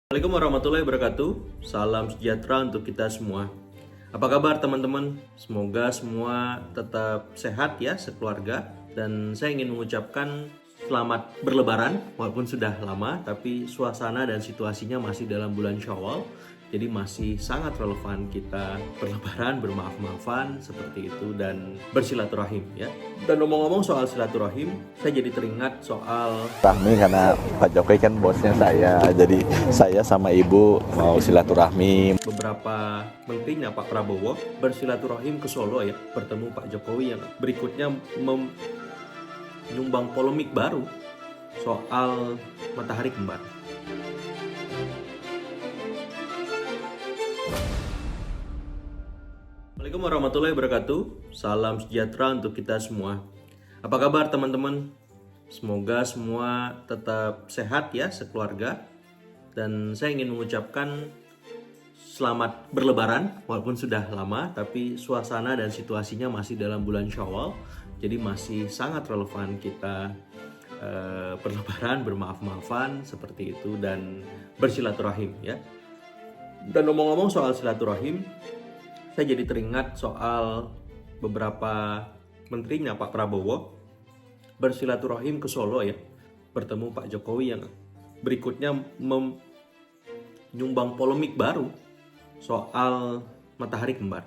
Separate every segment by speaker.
Speaker 1: Assalamualaikum warahmatullahi wabarakatuh. Salam sejahtera untuk kita semua. Apa kabar teman-teman? Semoga semua tetap sehat ya sekeluarga. Dan saya ingin mengucapkan selamat berlebaran. Walaupun sudah lama, tapi suasana dan situasinya masih dalam bulan Syawal. Jadi masih sangat relevan kita berlebaran, bermaaf-maafan seperti itu dan bersilaturahim ya. Dan ngomong-ngomong soal silaturahim, saya jadi teringat soal
Speaker 2: Rahmi karena Pak Jokowi kan bosnya saya, jadi saya sama ibu mau silaturahmi.
Speaker 1: beberapa menterinya Pak Prabowo bersilaturahim ke Solo ya, bertemu Pak Jokowi yang berikutnya menyumbang polemik baru soal matahari kembar. Assalamualaikum warahmatullahi wabarakatuh. Salam sejahtera untuk kita semua. Apa kabar teman-teman? Semoga semua tetap sehat ya sekeluarga. Dan saya ingin mengucapkan selamat berlebaran. Walaupun sudah lama, tapi suasana dan situasinya masih dalam bulan Syawal. Jadi masih sangat relevan kita berlebaran, bermaaf-maafan seperti itu dan bersilaturahim ya. Dan ngomong-ngomong soal silaturahim, saya jadi teringat soal beberapa menterinya Pak Prabowo bersilaturahim ke Solo ya, bertemu Pak Jokowi yang berikutnya menyumbang polemik baru soal matahari kembar.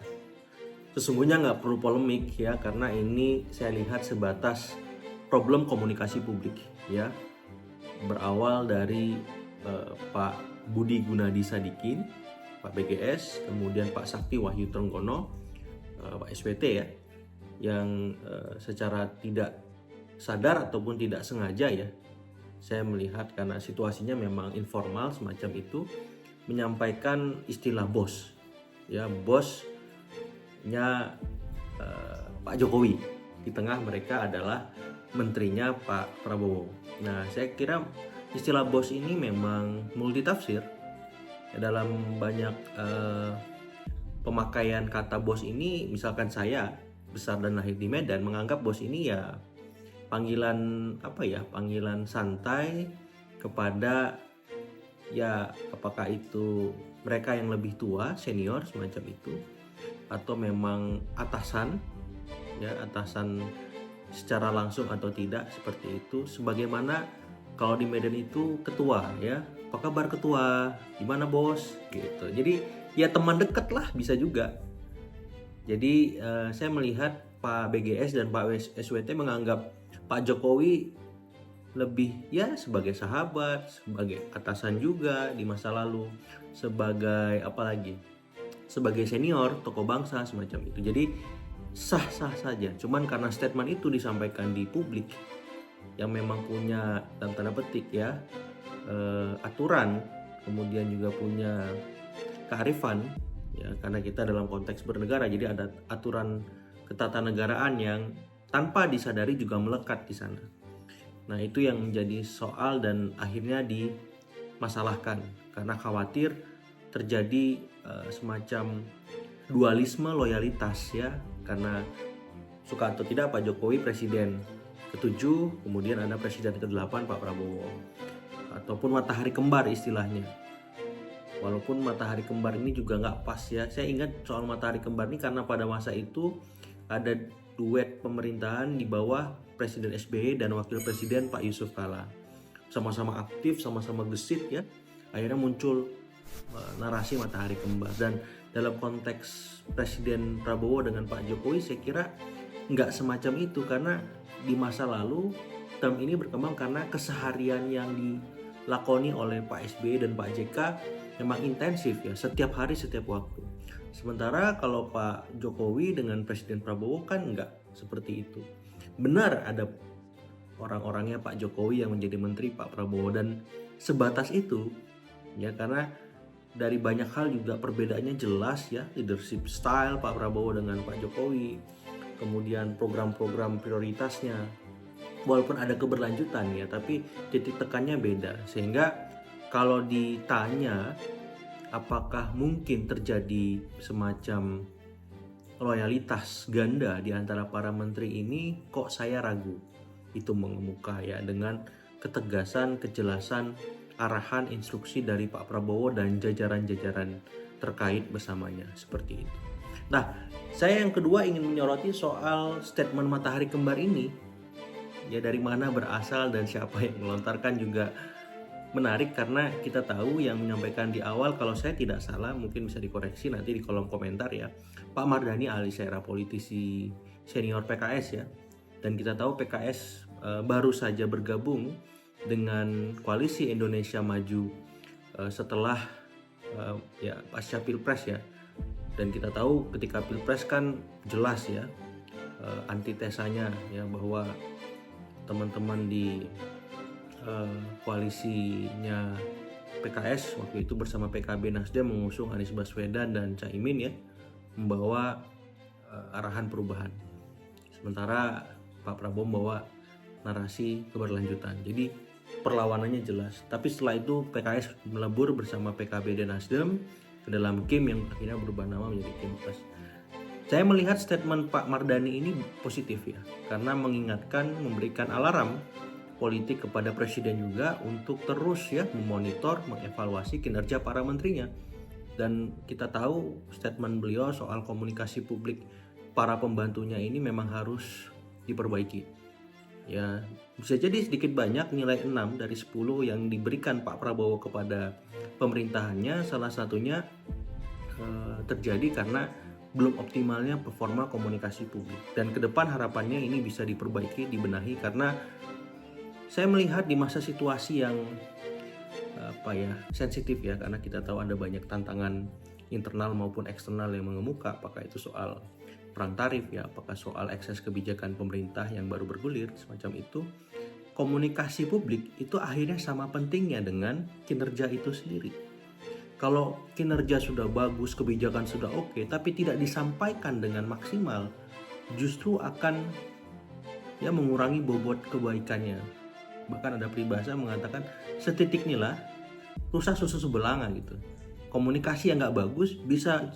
Speaker 1: Sesungguhnya nggak perlu polemik ya, karena ini saya lihat sebatas problem komunikasi publik ya, berawal dari Pak Budi Gunadi Sadikin, Pak BGS, kemudian Pak Sakti Wahyu Trenggono, Pak SWT ya, yang secara tidak sadar ataupun tidak sengaja ya, saya melihat karena situasinya memang informal semacam itu, menyampaikan istilah bos ya, bosnya Pak Jokowi, di tengah mereka adalah menterinya Pak Prabowo. Nah, saya kira istilah bos ini memang multitafsir. Dalam banyak pemakaian kata bos ini, misalkan saya besar dan lahir di Medan menganggap bos ini ya panggilan panggilan santai kepada ya, apakah itu mereka yang lebih tua, senior semacam itu, atau memang atasan ya, atasan secara langsung atau tidak seperti itu. Sebagaimana kalau di Medan itu ketua ya, apa kabar ketua, gimana bos gitu. Jadi ya teman dekat lah, bisa juga. Jadi saya melihat Pak BGS dan Pak SWT menganggap Pak Jokowi lebih ya sebagai sahabat, sebagai atasan juga di masa lalu, sebagai sebagai senior tokoh bangsa semacam itu. Jadi sah-sah saja. Cuman karena statement itu disampaikan di publik yang memang punya dalam tanda petik ya aturan, kemudian juga punya kearifan ya, karena kita dalam konteks bernegara, jadi ada aturan ketatanegaraan yang tanpa disadari juga melekat di sana. Nah, itu yang menjadi soal dan akhirnya dimasalahkan karena khawatir terjadi semacam dualisme loyalitas ya, karena suka atau tidak Pak Jokowi presiden ke-7, kemudian ada presiden ke-8 Pak Prabowo, ataupun matahari kembar istilahnya. Walaupun matahari kembar ini juga nggak pas ya. Saya ingat soal matahari kembar ini karena pada masa itu ada duet pemerintahan di bawah Presiden SBY dan Wakil Presiden Pak Yusuf Kala. Sama-sama aktif, sama-sama gesit ya. Akhirnya muncul narasi matahari kembar. Dan dalam konteks Presiden Prabowo dengan Pak Jokowi, saya kira nggak semacam itu, karena di masa lalu term ini berkembang karena keseharian yang dilakoni oleh Pak SBY dan Pak JK memang intensif ya, setiap hari setiap waktu. Sementara kalau Pak Jokowi dengan Presiden Prabowo kan nggak seperti itu. Benar ada orang-orangnya Pak Jokowi yang menjadi menteri Pak Prabowo, dan sebatas itu ya, karena dari banyak hal juga perbedaannya jelas ya, leadership style Pak Prabowo dengan Pak Jokowi, kemudian program-program prioritasnya walaupun ada keberlanjutan ya, tapi titik tekannya beda. Sehingga kalau ditanya apakah mungkin terjadi semacam loyalitas ganda di antara para menteri ini, kok saya ragu itu mengemuka ya, dengan ketegasan, kejelasan arahan instruksi dari Pak Prabowo dan jajaran-jajaran terkait bersamanya, seperti itu. Nah, saya yang kedua ingin menyoroti soal statement matahari kembar ini. Ya, dari mana berasal dan siapa yang melontarkan juga menarik, karena kita tahu yang menyampaikan di awal, kalau saya tidak salah, mungkin bisa dikoreksi nanti di kolom komentar ya, Pak Mardhani Alisera, politisi senior PKS ya. Dan kita tahu PKS baru saja bergabung dengan Koalisi Indonesia Maju setelah ya pasca Pilpres ya. Dan kita tahu ketika Pilpres kan jelas ya antitesanya ya, bahwa teman-teman di koalisinya PKS waktu itu bersama PKB Nasdem mengusung Anies Baswedan dan Caimin ya, membawa arahan perubahan. Sementara Pak Prabowo membawa narasi keberlanjutan. Jadi perlawanannya jelas. Tapi setelah itu PKS melebur bersama PKB dan Nasdem ke dalam KIM yang akhirnya berubah nama menjadi KIM Plus. Saya melihat statement Pak Mardhani ini positif ya, karena mengingatkan, memberikan alarm politik kepada presiden juga untuk terus ya memonitor, mengevaluasi kinerja para menterinya. Dan kita tahu statement beliau soal komunikasi publik para pembantunya ini memang harus diperbaiki. Ya, bisa jadi sedikit banyak nilai 6 dari 10 yang diberikan Pak Prabowo kepada pemerintahannya, salah satunya terjadi karena belum optimalnya performa komunikasi publik. Dan ke depan harapannya ini bisa diperbaiki, dibenahi, karena saya melihat di masa situasi yang sensitif ya, karena kita tahu ada banyak tantangan internal maupun eksternal yang mengemuka, apakah itu soal perang tarif ya, apakah soal ekses kebijakan pemerintah yang baru bergulir, semacam itu. Komunikasi publik itu akhirnya sama pentingnya dengan kinerja itu sendiri. Kalau kinerja sudah bagus, kebijakan sudah oke, tapi tidak disampaikan dengan maksimal, justru akan ya mengurangi bobot kebaikannya. Bahkan ada peribahasa mengatakan setitik nila rusak susu sebelanga gitu. Komunikasi yang nggak bagus bisa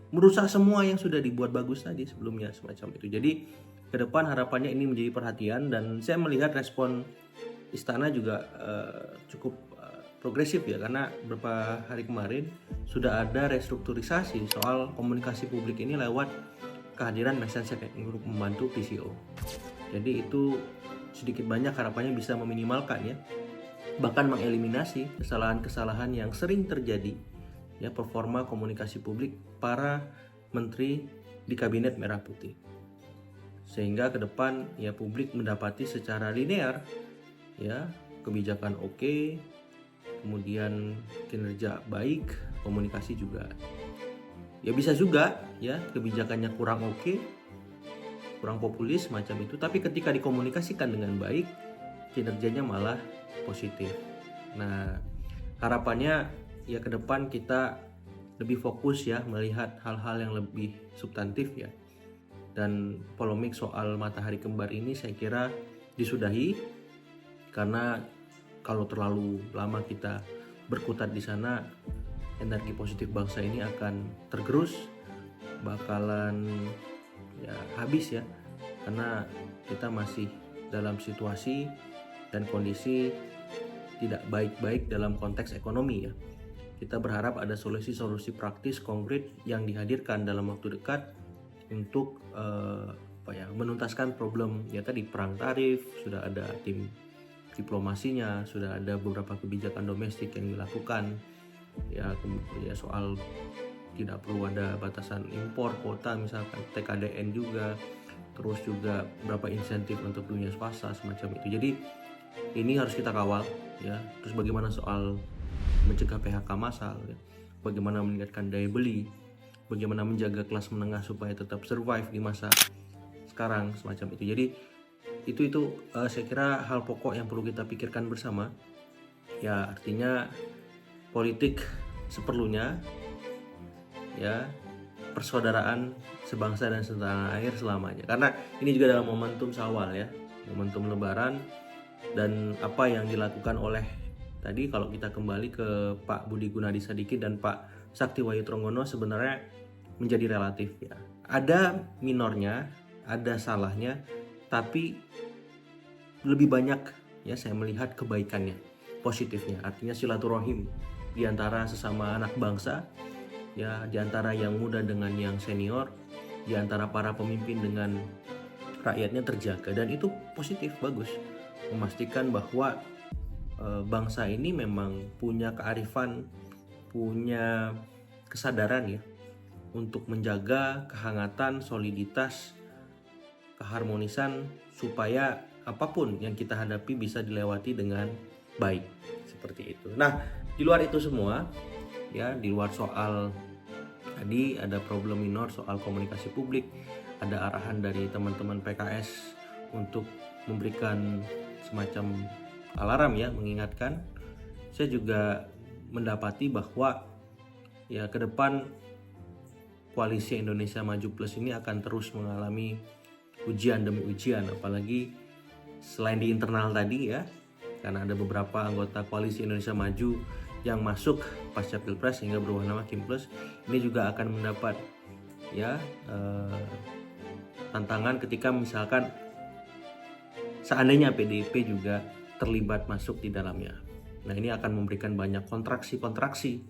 Speaker 1: merusak semua yang sudah dibuat bagus tadi sebelumnya, semacam itu. Jadi ke depan harapannya ini menjadi perhatian, dan saya melihat respon istana juga cukup progresif ya, karena beberapa hari kemarin sudah ada restrukturisasi soal komunikasi publik ini lewat kehadiran Messenger untuk membantu PCO. Jadi itu sedikit banyak harapannya bisa meminimalkan ya, bahkan mengeliminasi kesalahan-kesalahan yang sering terjadi ya, performa komunikasi publik para menteri di kabinet merah putih. Sehingga ke depan ya publik mendapati secara linear ya kebijakan oke, kemudian kinerja baik, komunikasi juga. Ya bisa juga ya kebijakannya kurang oke, kurang populis macam itu, tapi ketika dikomunikasikan dengan baik, kinerjanya malah positif. Nah, harapannya ya ke depan kita lebih fokus ya melihat hal-hal yang lebih substantif ya. Dan polemik soal matahari kembar ini saya kira disudahi, karena kalau terlalu lama kita berkutat di sana, energi positif bangsa ini akan tergerus, bakalan ya habis ya, karena kita masih dalam situasi dan kondisi tidak baik-baik dalam konteks ekonomi ya. Kita berharap ada solusi-solusi praktis konkret yang dihadirkan dalam waktu dekat untuk menuntaskan problem ya tadi, perang tarif, sudah ada tim diplomasinya, sudah ada beberapa kebijakan domestik yang dilakukan ya, kemudian soal tidak perlu ada batasan impor kuota misalkan, TKDN juga, terus juga berapa insentif untuk dunia swasta semacam itu. Jadi ini harus kita kawal ya. Terus bagaimana soal mencegah PHK massal ya, bagaimana meningkatkan daya beli, bagaimana menjaga kelas menengah supaya tetap survive di masa sekarang semacam itu. Jadi itu saya kira hal pokok yang perlu kita pikirkan bersama ya. Artinya politik seperlunya ya, persaudaraan sebangsa dan setanah air selamanya, karena ini juga dalam momentum Syawal ya, momentum Lebaran. Dan apa yang dilakukan oleh tadi, kalau kita kembali ke Pak Budi Gunadi Sadikin dan Pak Sakti Wahyu Tronggono, sebenarnya menjadi relatif ya, ada minornya, ada salahnya, tapi lebih banyak ya saya melihat kebaikannya. positifnya, artinya silaturahim di antara sesama anak bangsa, ya, di antara yang muda dengan yang senior, di antara para pemimpin dengan rakyatnya terjaga, dan itu positif, bagus, memastikan bahwa bangsa ini memang punya kearifan, punya kesadaran ya untuk menjaga kehangatan, soliditas, keharmonisan supaya apapun yang kita hadapi bisa dilewati dengan baik, seperti itu. Nah, di luar itu semua ya, di luar soal tadi ada problem minor soal komunikasi publik, ada arahan dari teman-teman PKS untuk memberikan semacam alarm ya, mengingatkan. Saya juga mendapati bahwa ya ke depan koalisi Indonesia Maju Plus ini akan terus mengalami ujian demi ujian, apalagi selain di internal tadi ya, karena ada beberapa anggota koalisi Indonesia Maju yang masuk pasca Pilpres sehingga berubah nama Kim Plus, ini juga akan mendapat ya tantangan ketika misalkan seandainya PDIP juga terlibat masuk di dalamnya. Nah, ini akan memberikan banyak kontraksi-kontraksi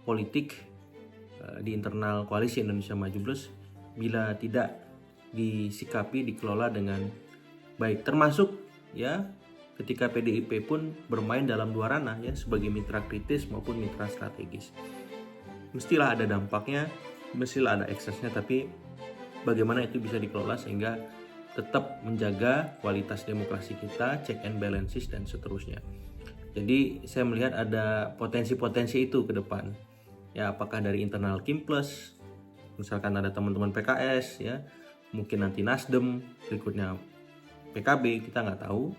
Speaker 1: politik di internal koalisi Indonesia Maju Plus bila tidak disikapi, dikelola dengan baik, termasuk ya ketika PDIP pun bermain dalam dua ranah ya, sebagai mitra kritis maupun mitra strategis. Mestilah ada dampaknya, mestilah ada eksesnya, tapi bagaimana itu bisa dikelola sehingga tetap menjaga kualitas demokrasi kita, check and balances dan seterusnya. Jadi saya melihat ada potensi-potensi itu ke depan. Ya, apakah dari internal Kim Plus, misalkan ada teman-teman PKS ya, mungkin nanti Nasdem, berikutnya PKB, kita nggak tahu.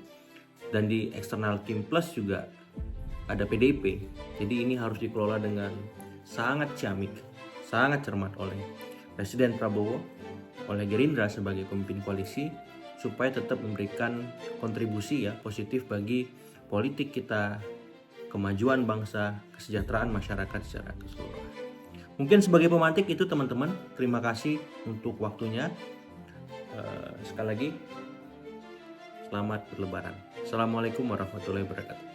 Speaker 1: Dan di eksternal Kim Plus juga ada PDIP. Jadi ini harus dikelola dengan sangat ciamik, sangat cermat oleh Presiden Prabowo, oleh Gerindra sebagai pemimpin koalisi, supaya tetap memberikan kontribusi ya positif bagi politik kita, kemajuan bangsa, kesejahteraan masyarakat secara keseluruhan. Mungkin sebagai pemantik itu teman-teman, terima kasih untuk waktunya. Sekali lagi selamat berlebaran. Assalamualaikum warahmatullahi wabarakatuh.